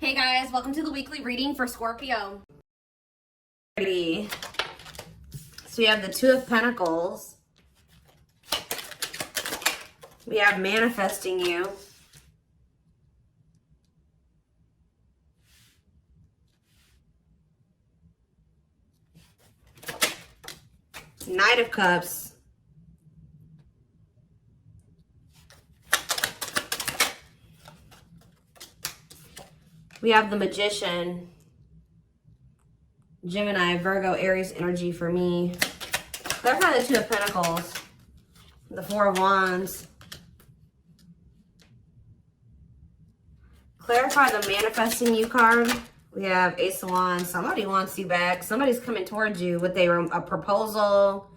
Hey guys, welcome to the weekly reading for Scorpio. So we have the Two of Pentacles. We have manifesting you. Knight of Cups. We have the Magician. Gemini, Virgo, Aries energy for me. Clarify the Two of Pentacles. The Four of Wands. Clarify the manifesting you card. We have Ace of Wands. Somebody wants you back. Somebody's coming towards you with a proposal,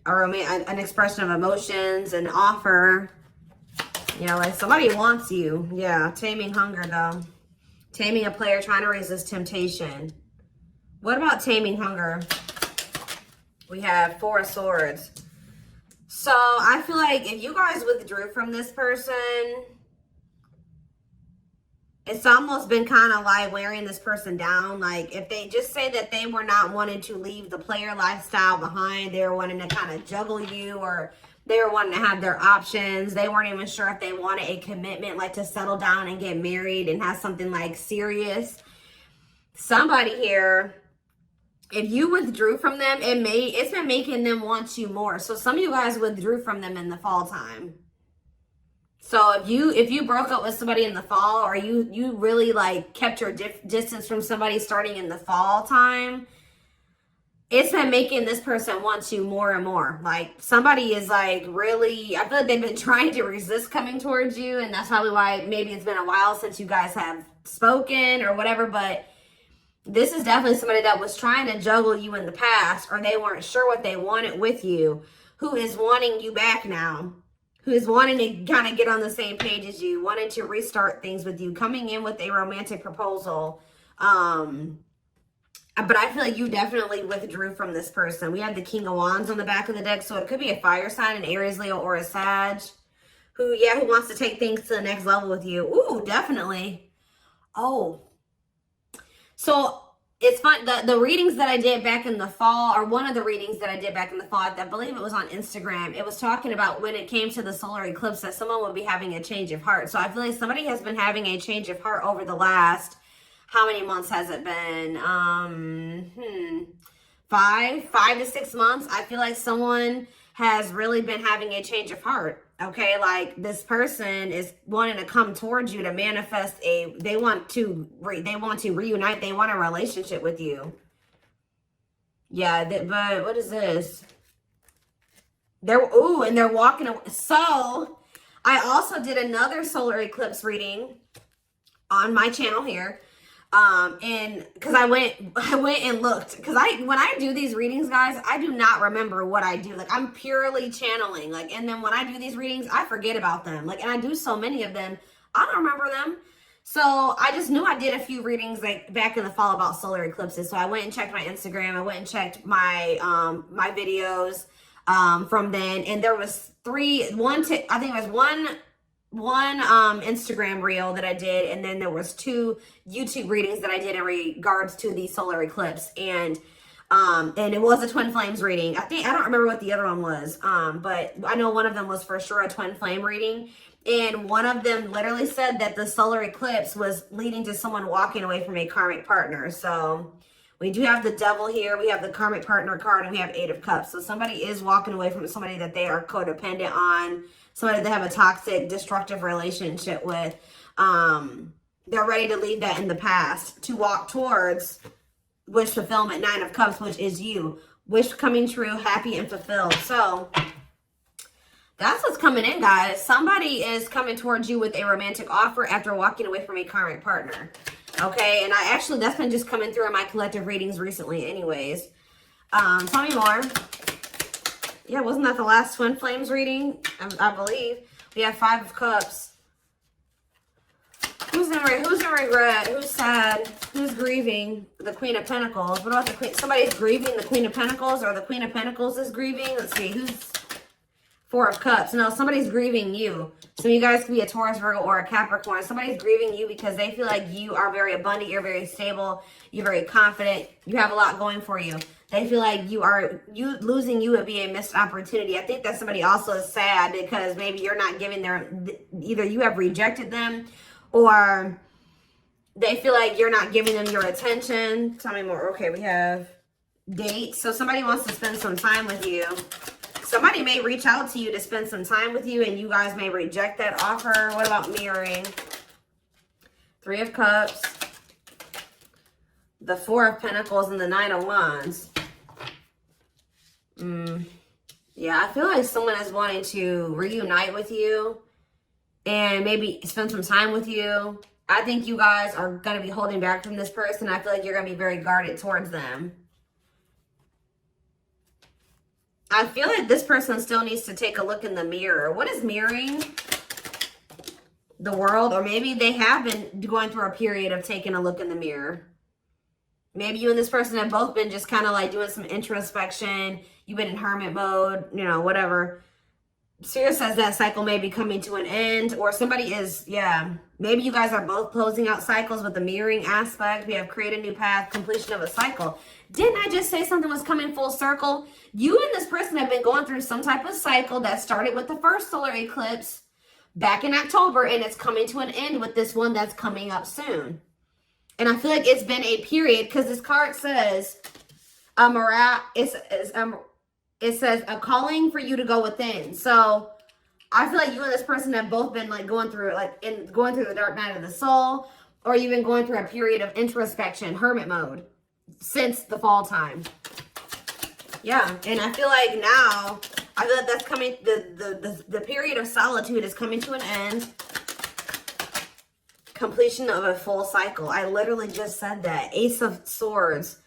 an expression of emotions, an offer. You know, like somebody wants you. Yeah, taming hunger though. Taming a player trying to resist temptation. What about taming hunger? We have Four of Swords. So I feel like if you guys withdrew from this person, it's almost been kind of like wearing this person down. Like if they just say that they were not wanting to leave the player lifestyle behind, they were wanting to kind of juggle you, or they were wanting to have their options. They weren't even sure if they wanted a commitment, like to settle down and get married and have something like serious. Somebody here, if you withdrew from them, it's been making them want you more. So some of you guys withdrew from them in the fall time. So if you broke up with somebody in the fall, or you really like kept your distance from somebody starting in the fall time, it's been making this person want you more and more. Like somebody is like really, I feel like they've been trying to resist coming towards you, and that's probably why maybe it's been a while since you guys have spoken or whatever. But this is definitely somebody that was trying to juggle you in the past, or they weren't sure what they wanted with you, who is wanting you back now, who is wanting to kind of get on the same page as you, wanting to restart things with you, coming in with a romantic proposal. But I feel like you definitely withdrew from this person. We have the King of Wands on the back of the deck, so it could be a fire sign, an Aries, Leo, or a Sag, who wants to take things to the next level with you. Ooh, definitely. Oh. So it's fun. The readings that I did back in the fall, or one of the readings that I did back in the fall, I believe it was on Instagram, it was talking about when it came to the solar eclipse that someone would be having a change of heart. So I feel like somebody has been having a change of heart over the last, how many months has it been? 5 to 6 months. I feel like someone has really been having a change of heart. Okay, like this person is wanting to come towards you to manifest they want to reunite. They want a relationship with you. Yeah, but what is this? And they're walking away. So I also did another solar eclipse reading on my channel here. And because I went and looked, because when I do these readings, guys, I do not remember what I do. Like I'm purely channeling, like, and then when I do these readings, I forget about them. Like, and I do so many of them, I don't remember them. So I just knew I did a few readings like back in the fall about solar eclipses. So I went and checked my Instagram. I went and checked my, my videos, from then. And there was I think it was one Instagram reel that I did, and then there was 2 YouTube readings that I did in regards to the solar eclipse, and it was a twin flames reading. I don't remember what the other one was, but I know one of them was for sure a twin flame reading, and one of them literally said that the solar eclipse was leading to someone walking away from a karmic partner. So we do have the Devil here, we have the karmic partner card, and we have 8 of Cups. So somebody is walking away from somebody that they are codependent on, somebody they have a toxic, destructive relationship with. They're ready to leave that in the past to walk towards wish fulfillment, 9 of Cups, which is you. Wish coming true, happy and fulfilled. So that's what's coming in, guys. Somebody is coming towards you with a romantic offer after walking away from a karmic partner. Okay, and that's been just coming through in my collective readings recently anyways. Tell me more. Yeah, wasn't that the last twin flames reading? I believe. We have 5 of Cups. Who's in regret? Who's sad? Who's grieving? The Queen of Pentacles. What about the Queen? Somebody's grieving the Queen of Pentacles, or the Queen of Pentacles is grieving. Let's see. Who's Four of Cups. No, somebody's grieving you. So you guys could be a Taurus, Virgo, or a Capricorn. Somebody's grieving you because they feel like you are very abundant, you're very stable, you're very confident, you have a lot going for you. They feel like losing you would be a missed opportunity. I think that somebody also is sad because maybe you're not giving either you have rejected them or they feel like you're not giving them your attention. Tell me more. Okay, we have dates. So somebody wants to spend some time with you. Somebody may reach out to you to spend some time with you and you guys may reject that offer. What about mirroring? Three of Cups, the Four of Pentacles, and the Nine of Wands. Yeah, I feel like someone is wanting to reunite with you and maybe spend some time with you. I think you guys are going to be holding back from this person. I feel like you're going to be very guarded towards them. I feel like this person still needs to take a look in the mirror. What is mirroring? The World. Or maybe they have been going through a period of taking a look in the mirror. Maybe you and this person have both been just kind of like doing some introspection. You've been in hermit mode, you know, whatever. Spirit says that cycle may be coming to an end. Or somebody is, yeah. Maybe you guys are both closing out cycles with the mirroring aspect. We have create a new path, completion of a cycle. Didn't I just say something was coming full circle? You and this person have been going through some type of cycle that started with the first solar eclipse back in October, and it's coming to an end with this one that's coming up soon. And I feel like it's been a period because this card says it says a calling for you to go within. So I feel like you and this person have both been like going through the dark night of the soul, or you've been going through a period of introspection, hermit mode, since the fall time. Yeah, and I feel like now, I feel like that's coming, the period of solitude is coming to an end. Completion of a full cycle. I literally just said that. Ace of Swords.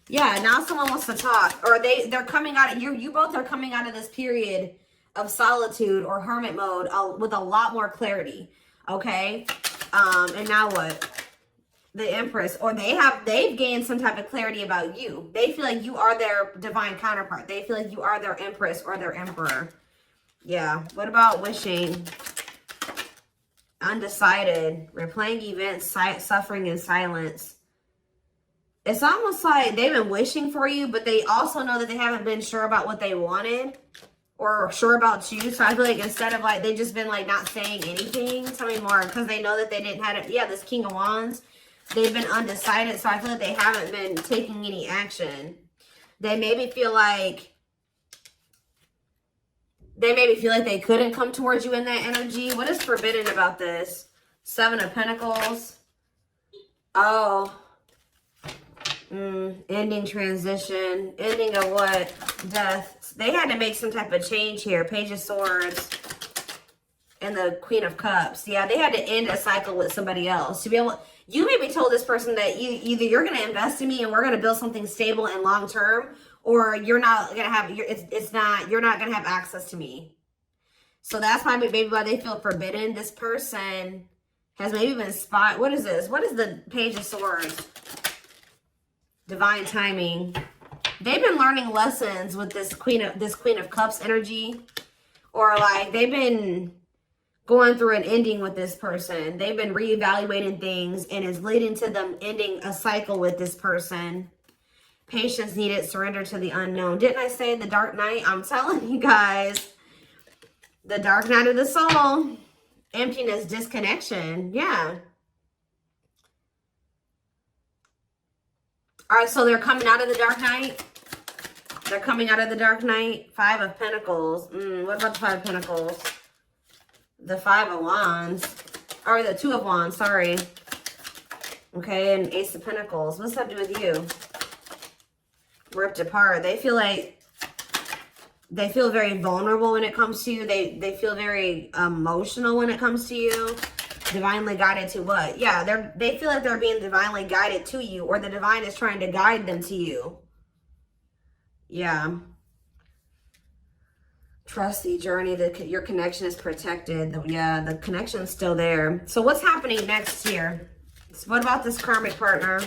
Yeah, now someone wants to talk, or they're coming out, you both are coming out of this period of solitude or hermit mode with a lot more clarity, okay? And now what? The Empress, or they've gained some type of clarity about you. They feel like you are their divine counterpart. They feel like you are their Empress or their Emperor. Yeah. What about wishing? Undecided. Replaying events, suffering in silence. It's almost like they've been wishing for you, but they also know that they haven't been sure about what they wanted or sure about you. So I feel like instead of like, they've just been like not saying anything. Tell me more, because they know that they didn't have it. Yeah, this King of Wands. They've been undecided, so I feel like they haven't been taking any action. They maybe feel like they couldn't come towards you in that energy. What is forbidden about this? Seven of Pentacles. Oh. Ending, transition. Ending of what? Death. They had to make some type of change here. Page of Swords. And the Queen of Cups. Yeah, they had to end a cycle with somebody else. To be able, you maybe told this person that either you're going to invest in me and we're going to build something stable and long term, or you're not going to have, you're not going to have access to me. So that's maybe why they feel forbidden. This person has maybe been what is this? What is the Page of Swords? Divine timing. They've been learning lessons with this Queen of Cups energy, or like they've been going through an ending with this person. They've been reevaluating things and it's leading to them ending a cycle with this person. Patience needed, surrender to the unknown. Didn't I say the dark night? I'm telling you guys. The dark night of the soul. Emptiness, disconnection. Yeah. All right, so they're coming out of the dark night. They're coming out of the dark night. Five of Pentacles. What about the Five of Pentacles? The Five of Wands. Or the Two of Wands, sorry. Okay, and Ace of Pentacles. What's that do with you? Ripped apart. They feel very vulnerable when it comes to you. They feel very emotional when it comes to you. Divinely guided to what? Yeah, they feel like they're being divinely guided to you, or the divine is trying to guide them to you. Yeah. Trust the journey. Your connection is protected. Yeah, the connection's still there. So what's happening next here? So what about this karmic partner?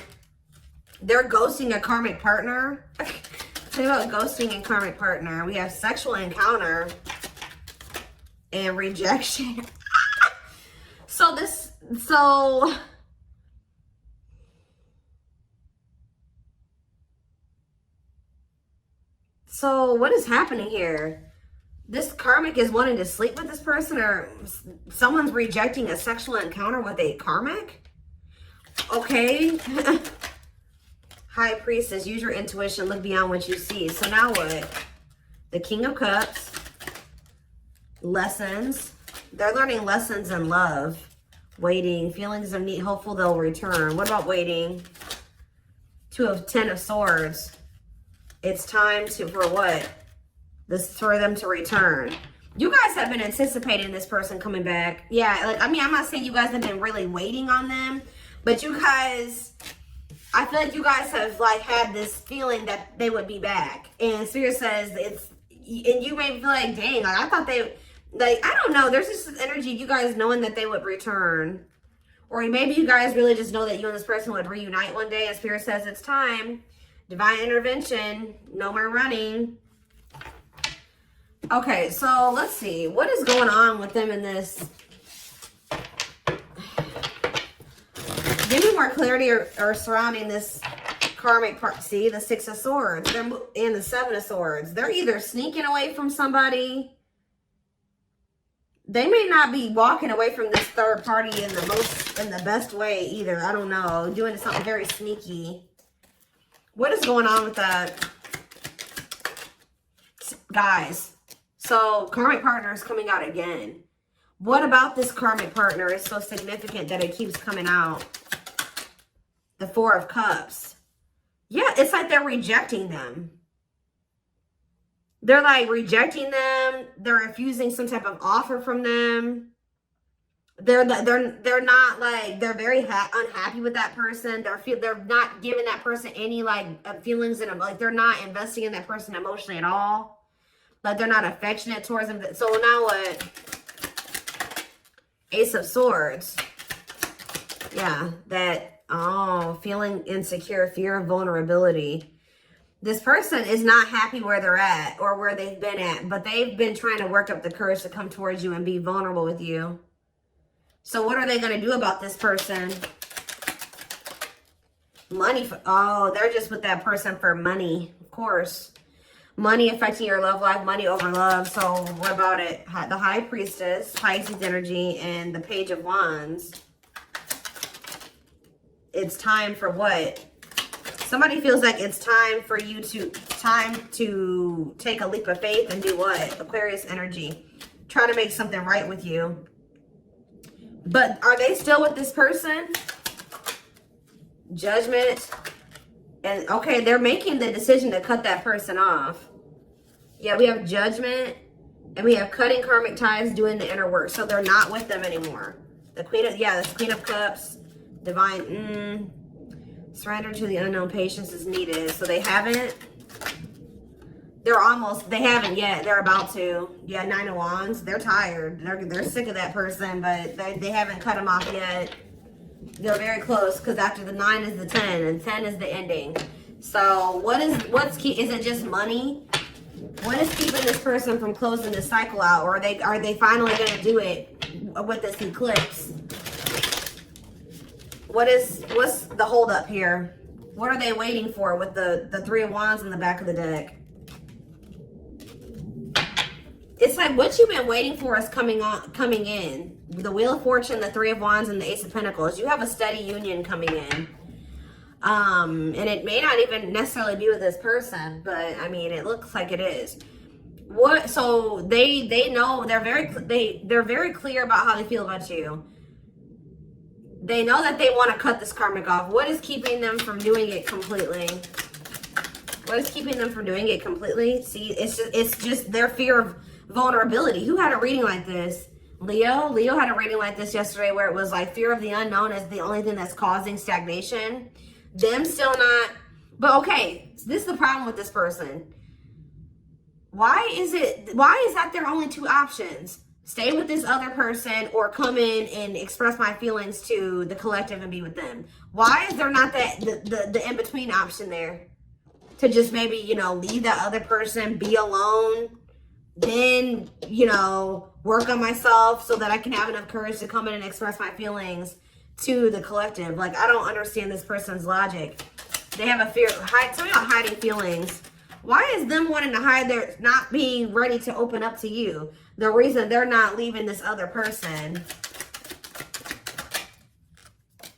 They're ghosting a karmic partner. Tell me about ghosting and karmic partner. We have sexual encounter. and rejection. So what is happening here? This karmic is wanting to sleep with this person, or someone's rejecting a sexual encounter with a karmic? Okay. High Priestess, use your intuition, look beyond what you see. So now what? The King of Cups. Lessons. They're learning lessons in love. Waiting. Feelings of need. Hopeful they'll return. What about waiting? Ten of Swords. It's time for what? For them to return. You guys have been anticipating this person coming back. Yeah, like, I mean, I'm not saying you guys have been really waiting on them, but you guys, I feel like you guys have like had this feeling that they would be back. And Spirit says and you may feel like, dang, like, I thought they, like, I don't know. There's just this energy, you guys knowing that they would return. Or maybe you guys really just know that you and this person would reunite one day. And Spirit says it's time. Divine intervention. No more running. Okay, so let's see. What is going on with them in this? Give me more clarity or surrounding this karmic part. See, the Six of Swords and the Seven of Swords. They're either sneaking away from somebody. They may not be walking away from this third party in the best way either. I don't know. Doing something very sneaky. What is going on with that? Guys. So, karmic partner is coming out again. What about this karmic partner is so significant that it keeps coming out? The Four of Cups. Yeah, it's like they're rejecting them. They're like rejecting them. They're refusing some type of offer from them. They're not like, they're very unhappy with that person. They're not giving that person any like feelings in them. Like they're not investing in that person emotionally at all. Like they're not affectionate towards them. So now what? Ace of Swords. Yeah, that, feeling insecure, fear of vulnerability. This person is not happy where they're at or where they've been at, but they've been trying to work up the courage to come towards you and be vulnerable with you. So what are they going to do about this person? Money. They're just with that person for money, of course. Money affecting your love life, money over love. So what about it? The High Priestess, Pisces energy, and the Page of Wands. It's time for what? Somebody feels like it's time for you to take a leap of faith and do what? Aquarius energy. Try to make something right with you. But are they still with this person? Judgment. And okay, they're making the decision to cut that person off. Yeah, we have Judgment. And we have cutting karmic ties, doing the inner work. So they're not with them anymore. The Queen of Cups. Divine. Surrender to the unknown, patience is needed. So they haven't. They haven't yet. They're about to. Yeah, Nine of Wands. They're tired. They're sick of that person, but they haven't cut them off yet. They're very close because after the 9 is the 10 and 10 is the ending. So is it just money? What is keeping this person from closing this cycle out? Or are they finally going to do it with this eclipse? What's the holdup here? What are they waiting for with the Three of Wands in the back of the deck? It's like what you've been waiting for is coming in. The Wheel of Fortune, the Three of Wands, and the Ace of Pentacles. You have a steady union coming in. And it may not even necessarily be with this person, but I mean, it looks like it is. So they know, they're very clear about how they feel about you. They know that they want to cut this karmic off. What is keeping them from doing it completely? What is keeping them from doing it completely? See, it's just their fear of vulnerability. Who had a reading like this? Leo had a reading like this yesterday where it was like fear of the unknown is the only thing that's causing stagnation. Them still not. But okay, so this is the problem with this person. Why is that their only two options? Stay with this other person or come in and express my feelings to the collective and be with them. Why is there not the in-between option there? To just maybe, leave that other person, be alone, then, you know, work on myself so that I can have enough courage to come in and express my feelings to the collective. Like, I don't understand this person's logic. They have a fear, something about hiding feelings. Why is them wanting to hide their, not being ready to open up to you, the reason they're not leaving this other person?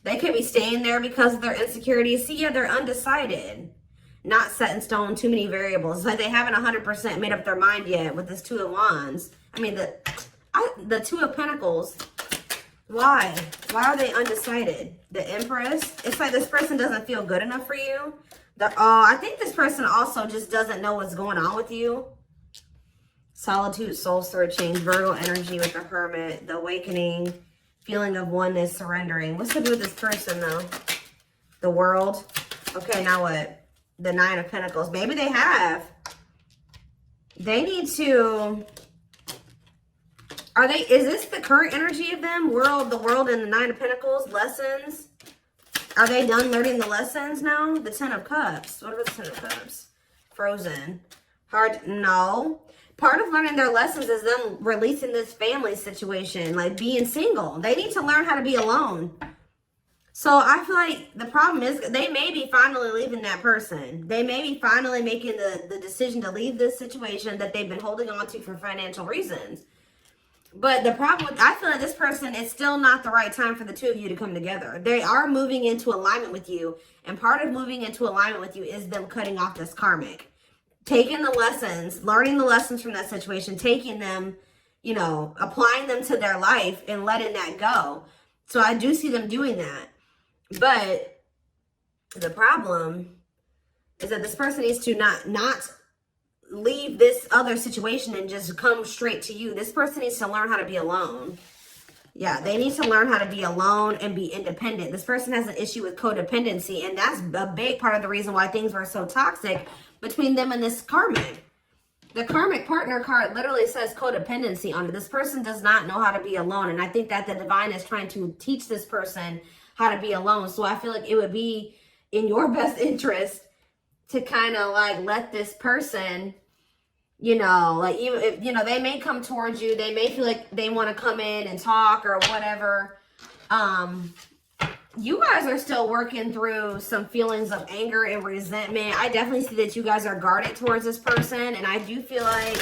They could be staying there because of their insecurities. See, yeah, they're undecided. Not set in stone, too many variables. It's like they haven't 100% made up their mind yet with this Two of Wands. I mean, the Two of Pentacles. Why? Why are they undecided? The Empress. It's like this person doesn't feel good enough for you. I think this person also just doesn't know what's going on with you. Solitude, soul searching, Virgo energy with the Hermit, the Awakening, feeling of oneness, surrendering. What's to do with this person, though? The World. Okay, now what? The Nine of Pentacles. Maybe they have. They need to... Is this the current energy of them? The World and the Nine of Pentacles. Lessons. Are they done learning the lessons now? The Ten of Cups. What about the Ten of Cups? Frozen. Hard. No. Part of learning their lessons is them releasing this family situation. Like being single. They need to learn how to be alone. So I feel like the problem is they may be finally leaving that person. They may be finally making the decision to leave this situation that they've been holding on to for financial reasons. But the problem with, I feel like this person, is still not the right time for the two of you to come together. They are moving into alignment with you. And part of moving into alignment with you is them cutting off this karmic. Taking the lessons, learning the lessons from that situation, taking them, you know, applying them to their life and letting that go. So I do see them doing that. But the problem is that this person needs to not leave this other situation and just come straight to you. This person needs to learn how to be alone. Yeah, they need to learn how to be alone and be independent. This person has an issue with codependency, and that's a big part of the reason why things were so toxic between them and this karmic. The karmic partner card literally says codependency on it. This person does not know how to be alone, and I think that the divine is trying to teach this person how to be alone. So I feel like it would be in your best interest to kind of like let this person, you know, like, even if, you know, they may come towards you, they may feel like they want to come in and talk or whatever. You guys are still working through some feelings of anger and resentment. I definitely see that you guys are guarded towards this person, and I do feel like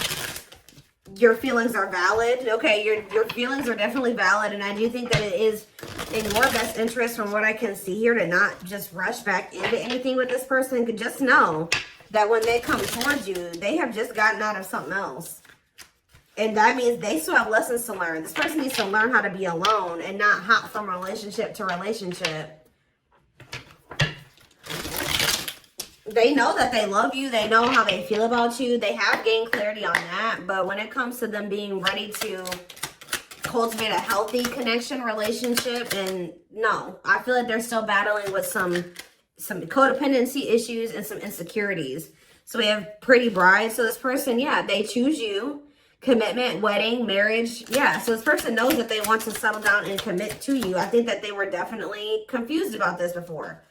your feelings are valid. Okay, your feelings are definitely valid, and I do think that it is in your best interest, from what I can see here, to not just rush back into anything with this person. Could just know that when they come towards you, they have just gotten out of something else. And that means they still have lessons to learn. This person needs to learn how to be alone and not hop from relationship to relationship. They know that they love you. They know how they feel about you. They have gained clarity on that. But when it comes to them being ready to cultivate a healthy connection, relationship, and no, I feel like they're still battling with some codependency issues and some insecurities. So we have Pretty Bride. So this person, yeah, they choose you. Commitment, wedding, marriage. Yeah, so this person knows that they want to settle down and commit to you. I think that they were definitely confused about this before.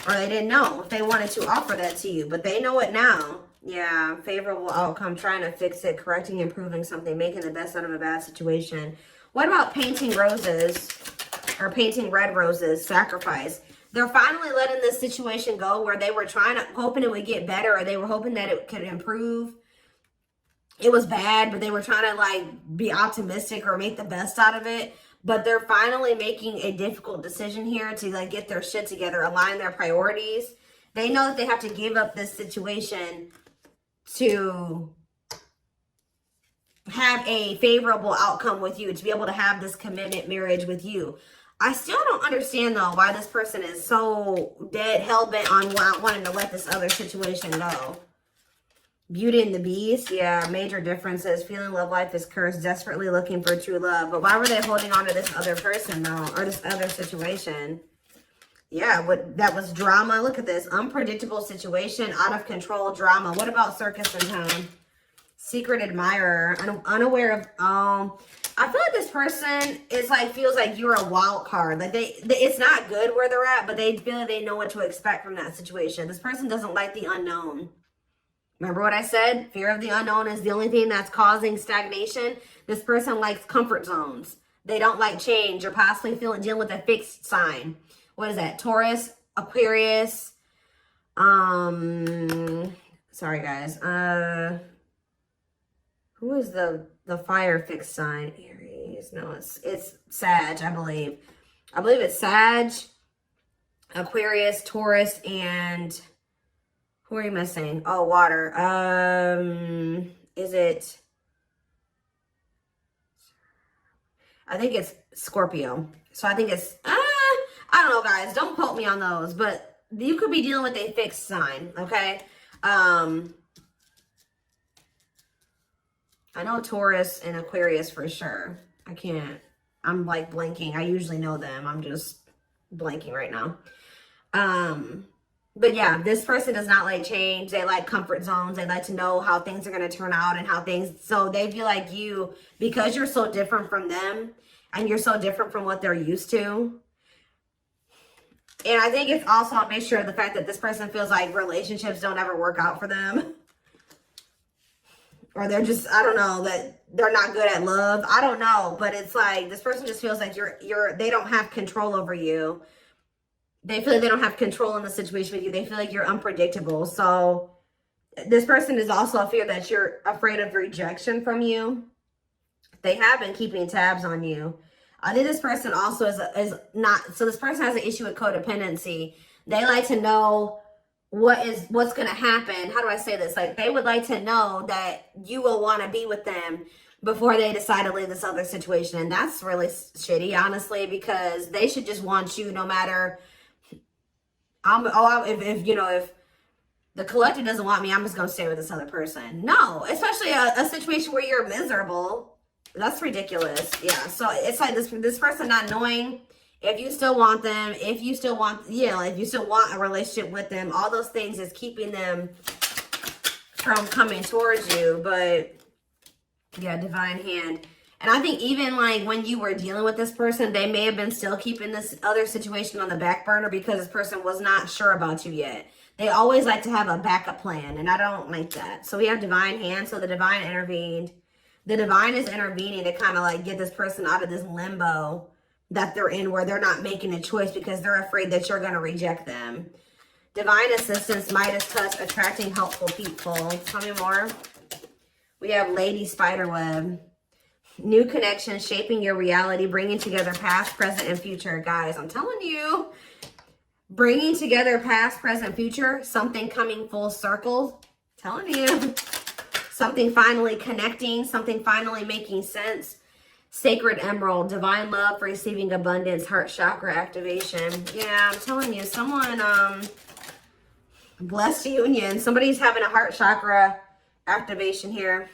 Or they didn't know if they wanted to offer that to you. But they know it now. Yeah, favorable outcome, trying to fix it, correcting, improving something, making the best out of a bad situation. What about painting roses? Or painting red roses, sacrifice. They're finally letting this situation go where they were hoping it would get better, or they were hoping that it could improve. It was bad, but they were trying to like be optimistic or make the best out of it. But they're finally making a difficult decision here to like get their shit together, align their priorities. They know that they have to give up this situation to have a favorable outcome with you, to be able to have this commitment marriage with you. I still don't understand though why this person is so dead hell-bent on wanting to let this other situation go. Beauty and the Beast, yeah, major differences. Feeling love life is cursed, desperately looking for true love. But why were they holding on to this other person though, or this other situation? Yeah, that was drama. Look at this, unpredictable situation, out of control drama. What about circus in town? Secret admirer, unaware of. I feel like this person is like feels like you're a wild card. Like it's not good where they're at, but they feel like they know what to expect from that situation. This person doesn't like the unknown. Remember what I said? Fear of the unknown is the only thing that's causing stagnation. This person likes comfort zones. They don't like change or possibly dealing with a fixed sign. What is that? Taurus, Aquarius. Sorry guys. Who is the fire fixed sign? Aries. No, it's Sag, I believe. I believe it's Sag, Aquarius, Taurus, and who are you missing? Oh, water. Is it? I think it's Scorpio. So I think it's, I don't know, guys. Don't quote me on those, but you could be dealing with a fixed sign, okay? I know Taurus and Aquarius for sure. I'm like blanking. I usually know them. I'm just blanking right now. But yeah, this person does not like change. They like comfort zones. They like to know how things are going to turn out and how things, so they feel like you, because you're so different from them and you're so different from what they're used to. And I think it's also a mixture of the fact that this person feels like relationships don't ever work out for them. Or they're just, I don't know, that they're not good at love. I don't know, but it's like this person just feels like they don't have control over you. They feel like they don't have control in the situation with you. They feel like you're unpredictable. So this person is also a fear that you're afraid of rejection from you. They have been keeping tabs on you. I think this person also is not, so this person has an issue with codependency. They like to know what's going to happen. How do I say this? Like, they would like to know that you will want to be with them before they decide to leave this other situation. And that's really shitty, honestly, because they should just want you no matter. If the collective doesn't want me, I'm just going to stay with this other person. No, especially a situation where you're miserable. That's ridiculous. Yeah. So it's like this person not knowing if you still want them, if you still want a relationship with them, all those things is keeping them from coming towards you. But yeah, divine hand. And I think even like when you were dealing with this person, they may have been still keeping this other situation on the back burner because this person was not sure about you yet. They always like to have a backup plan, and I don't like that. So we have divine hand. So the divine intervened. The divine is intervening to kind of like get this person out of this limbo that they're in, where they're not making a choice because they're afraid that you're going to reject them. Divine assistance, Midas touch, attracting helpful people. Tell me more. We have Lady Spiderweb. New connection, shaping your reality, bringing together past, present, and future. Guys, I'm telling you, bringing together past, present, future, something coming full circle. Telling you, something finally connecting, something finally making sense. Sacred emerald, divine love, receiving abundance, heart chakra activation. Yeah, I'm telling you, someone, blessed union. Somebody's having a heart chakra activation here.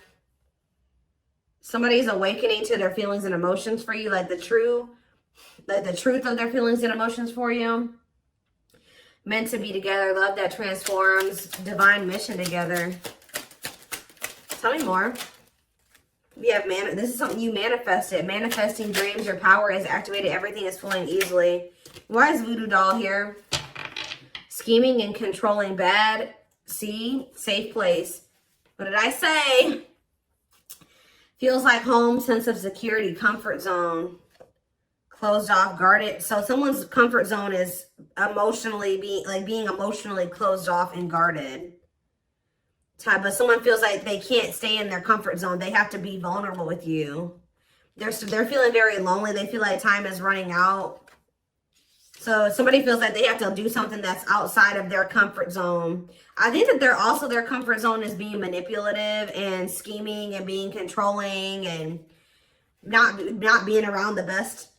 Somebody's awakening to their feelings and emotions for you, like the truth of their feelings and emotions for you. Meant to be together, love that transforms, divine mission together. Tell me more. We have this is something you manifested. Manifesting dreams, your power is activated, everything is flowing easily. Why is Voodoo Doll here? Scheming and controlling bad. See, safe place. What did I say? Feels like home, sense of security, comfort zone, closed off, guarded. So someone's comfort zone is being emotionally closed off and guarded. But someone feels like they can't stay in their comfort zone. They have to be vulnerable with you. They're feeling very lonely. They feel like time is running out. So somebody feels like they have to do something that's outside of their comfort zone. I think that their comfort zone is being manipulative and scheming and being controlling and not being around the best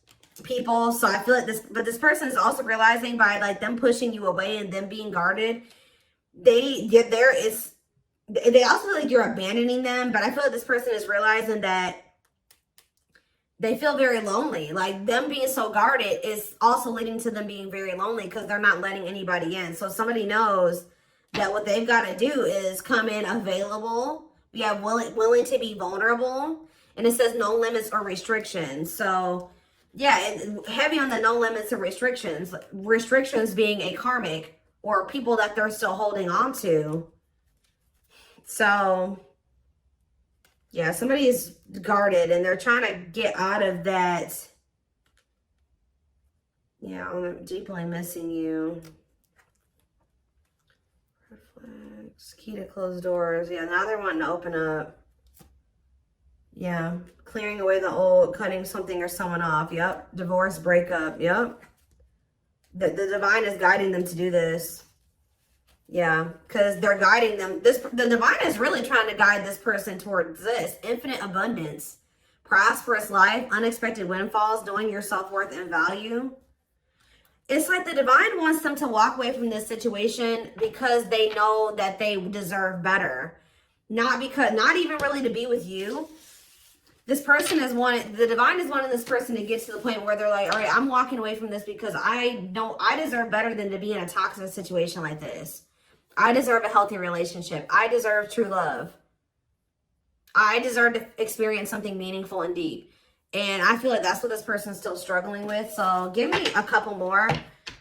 people. So I feel like this person is also realizing by like them pushing you away and them being guarded, they also feel like you're abandoning them. But I feel like this person is realizing that they feel very lonely. Like them being so guarded is also leading to them being very lonely because they're not letting anybody in. So somebody knows that what they've got to do is come in available. We have willing to be vulnerable. And it says no limits or restrictions. So yeah, heavy on the no limits or restrictions. Restrictions being a karmic or people that they're still holding on to. So, yeah, somebody is guarded and they're trying to get out of that. Yeah, I'm deeply missing you. Reflex, key to closed doors. Yeah, now they're wanting to open up. Yeah, clearing away the old, cutting something or someone off. Yep, divorce, breakup. Yep. The divine is guiding them to do this. Yeah, because they're guiding them. The divine is really trying to guide this person towards this. Infinite abundance, prosperous life, unexpected windfalls, knowing your self-worth and value. It's like the divine wants them to walk away from this situation because they know that they deserve better. Not even really to be with you. This person the divine is wanting this person to get to the point where they're like, all right, I'm walking away from this because I deserve better than to be in a toxic situation like this. I deserve a healthy relationship. I deserve true love. I deserve to experience something meaningful and deep. And I feel like that's what this person's still struggling with. So give me a couple more.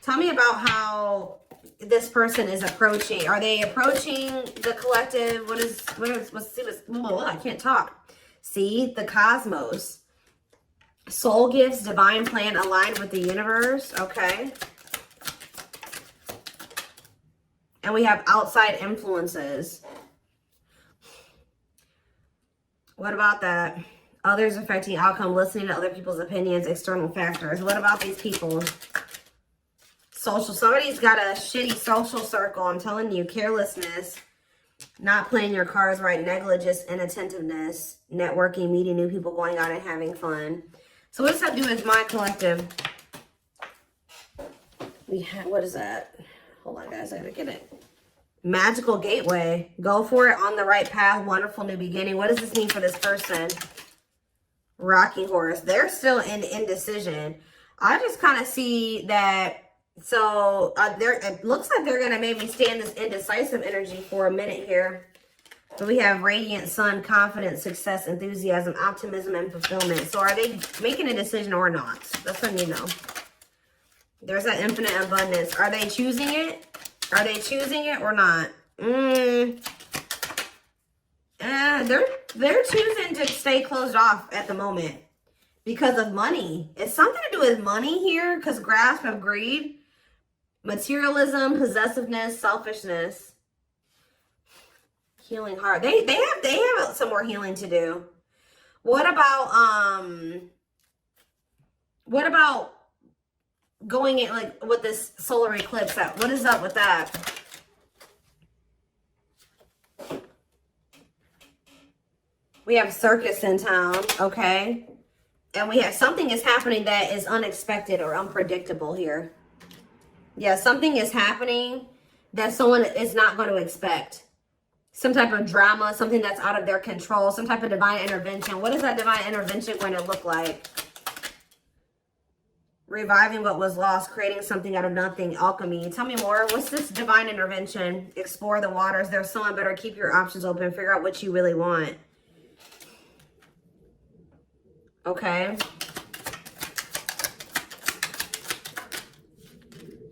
Tell me about how this person is approaching. Are they approaching the collective? I can't talk. See, the cosmos. Soul gifts, divine plan aligned with the universe. Okay. And we have outside influences. What about that? Others affecting outcome, listening to other people's opinions, external factors. What about these people? Social. Somebody's got a shitty social circle. I'm telling you, carelessness. Not playing your cards right, negligence, inattentiveness, networking, meeting new people, going out and having fun. So what does that do with my collective? What is that? Hold on, guys, I gotta get it. Magical gateway. Go for it, on the right path, wonderful new beginning. What does this mean for this person? Rocking horse. They're still in indecision. I just kind of see that. So it looks like they're going to maybe stay in this indecisive energy for a minute here. But we have radiant sun, confidence, success, enthusiasm, optimism, and fulfillment. So are they making a decision or not? That's what I need to know. There's that infinite abundance. Are they choosing it? Are they choosing it or not? They're choosing to stay closed off at the moment because of money. It's something to do with money here, because grasp of greed. Materialism, possessiveness, selfishness, healing heart. They have some more healing to do. What about going in like with this solar eclipse? What is up with that? We have circus in town, okay? And we have something is happening that is unexpected or unpredictable here. Yeah, something is happening that someone is not going to expect. Some type of drama, something that's out of their control, some type of divine intervention. What is that divine intervention going to look like? Reviving what was lost, creating something out of nothing, alchemy. Tell me more. What's this divine intervention? Explore the waters. There's someone better. Keep your options open. Figure out what you really want. Okay.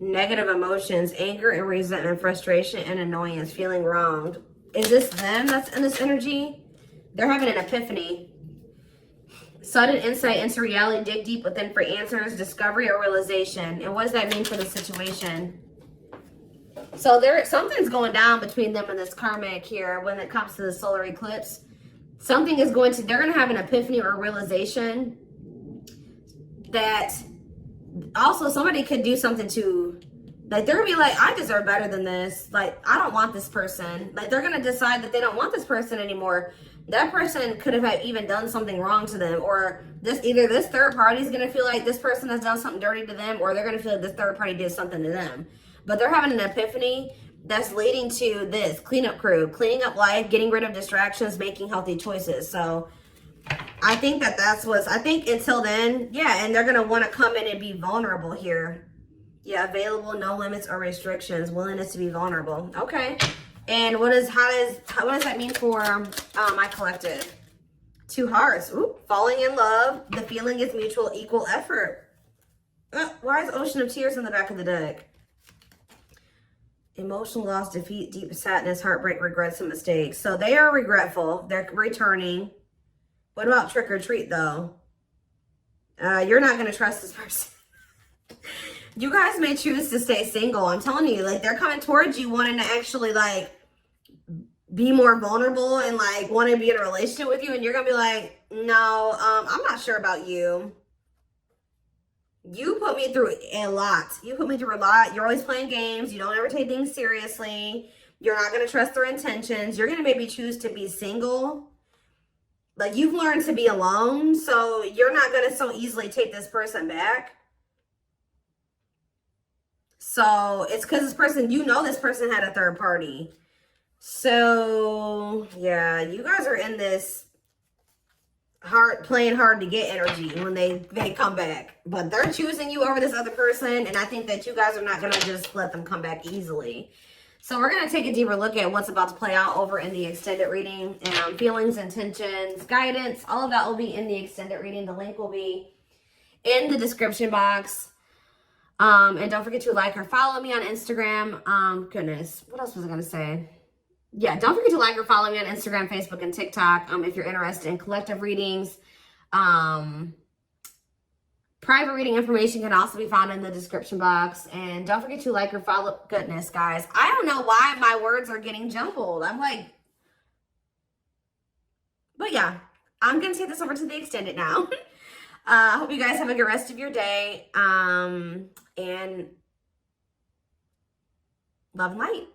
Negative emotions, anger and resentment, frustration and annoyance, feeling wronged. Is this them that's in this energy? They're having an epiphany. Sudden insight into reality, dig deep within for answers, discovery or realization. And what does that mean for the situation? So something's going down between them and this karmic here when it comes to the solar eclipse. They're going to have an epiphany or realization that also somebody could do something to, like, they're gonna be like, I deserve better than this. Like, I don't want this person. Like, they're gonna decide that they don't want this person anymore. That person could have even done something wrong to them, or either this third party is gonna feel like this person has done something dirty to them, or they're gonna feel like this third party did something to them. But they're having an epiphany that's leading to this cleanup crew, cleaning up life, getting rid of distractions, making healthy choices. So I think I think until then, yeah, and they're going to want to come in and be vulnerable here. Yeah, available, no limits or restrictions, willingness to be vulnerable. Okay. And what does that mean for my collective? 2 hearts. Ooh, falling in love. The feeling is mutual, equal effort. Why is Ocean of Tears in the back of the deck? Emotional loss, defeat, deep sadness, heartbreak, regrets, and mistakes. So they are regretful. They're returning. What about trick or treat, though? You're not going to trust this person. You guys may choose to stay single. I'm telling you, like, they're coming towards you wanting to actually, like, be more vulnerable and, like, want to be in a relationship with you. And you're going to be like, no, I'm not sure about you. You put me through a lot. You put me through a lot. You're always playing games. You don't ever take things seriously. You're not going to trust their intentions. You're going to maybe choose to be single. Like, you've learned to be alone. So you're not going to so easily take this person back. So it's because this person, you know, this person had a third party. So yeah, you guys are in this playing hard to get energy when they come back, but they're choosing you over this other person, and I think that you guys are not going to just let them come back easily. So we're going to take a deeper look at what's about to play out over in the extended reading, and feelings, intentions, guidance, all of that will be in the extended reading. The link will be in the description box. And don't forget to like or follow me on Instagram. Goodness, what else was I going to say? Yeah, don't forget to like or follow me on Instagram, Facebook, and TikTok if you're interested in collective readings. Private reading information can also be found in the description box. And don't forget to like or follow. Goodness, guys. I don't know why my words are getting jumbled. I'm like... But yeah, I'm going to take this over to the extended now. I hope you guys have a good rest of your day. And love and light.